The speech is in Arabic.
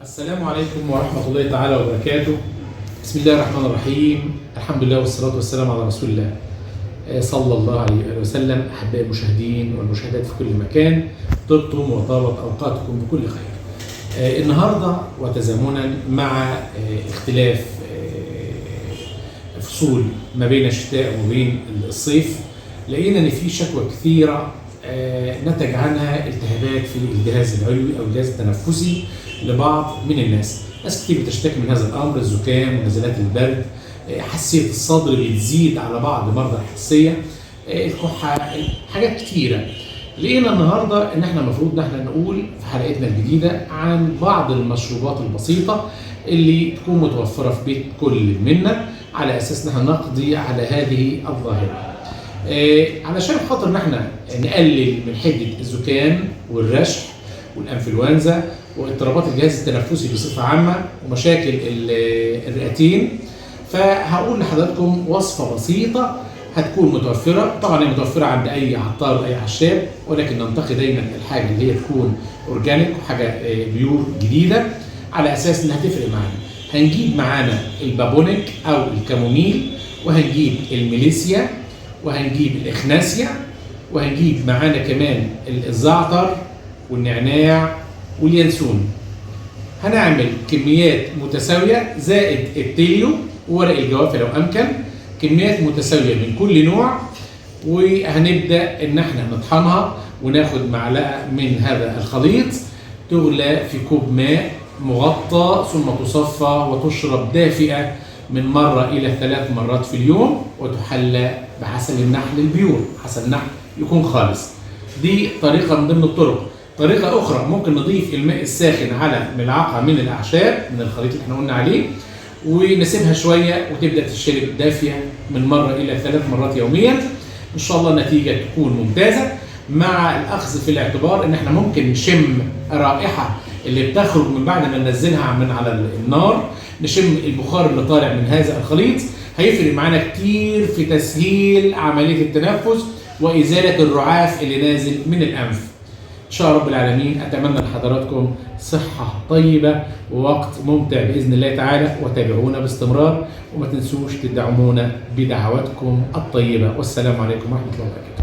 السلام عليكم ورحمة الله تعالى وبركاته. بسم الله الرحمن الرحيم. الحمد لله والصلاة والسلام على رسول الله صلى الله عليه وسلم. أحبائي المشاهدين والمشاهدات في كل مكان، طبتم وطابت أوقاتكم بكل خير. النهاردة وتزامنا مع اختلاف فصول ما بين الشتاء وما بين الصيف، لقينا ان في شكوى كثيره نتج عنها التهابات في الجهاز العلوي او الجهاز التنفسي لبعض من الناس. ناس كتير بتشتكي من هذا الامر، الزكام ونزلات البرد، حساسيه الصدر بتزيد على بعض مرضى الحساسيه، الكحه، حاجات كتيره. لقينا النهارده ان احنا المفروض ان احنا نقول في حلقتنا الجديده عن بعض المشروبات البسيطه اللي تكون متوفره في بيت كل منا، على اساس ان احنا نقضي على هذه الظاهره. علشان خاطر ان احنا نقلل من حده الزكام والرشح والانفلونزا واضطرابات الجهاز التنفسي بصفه عامه ومشاكل الرئتين، فهقول لحضراتكم وصفه بسيطه هتكون متوفره. طبعا هي متوفره عند اي عطار واي عشاب، ولكن ننتقي دايما الحاجه اللي هي تكون اورجانيك وحاجه بيور جديده، على اساس انها هتفرق معانا. هنجيب معانا البابونيك او الكاموميل، وهنجيب الميليسيا، وهنجيب الاخناسيا، وهنجيب معانا كمان الزعتر والنعناع واليانسون. هنعمل كميات متساويه زائد التيليو وورق الجوافه لو امكن، كميات متساويه من كل نوع، وهنبدا ان احنا نطحنها وناخد معلقه من هذا الخليط تغلى في كوب ماء مغطى، ثم تصفى وتشرب دافئه من مرة إلى 3 مرات في اليوم، وتحلى بعسل النحل البيور، عسل نحل يكون خالص. دي طريقة من ضمن الطرق. طريقة أخرى ممكن نضيف الماء الساخن على ملعقة من الأعشاب من الخليط اللي احنا قلنا عليه، ونسيبها شوية وتبدأ تشرب دافية من مرة إلى 3 مرات يوميا. إن شاء الله النتيجة تكون ممتازة، مع الأخذ في الاعتبار إن احنا ممكن نشم رائحة اللي بتخرج من بعد ما ننزلها من على النار، نشم البخار اللي طالع من هذا الخليط. هيفرق معانا كتير في تسهيل عملية التنفس وإزالة الرعاف اللي نازل من الأنف. إن شاء رب العالمين أتمنى لحضراتكم صحة طيبة ووقت ممتع بإذن الله تعالى، وتابعونا باستمرار، وما تنسوش تدعمونا بدعواتكم الطيبة. والسلام عليكم ورحمة الله وبركاته.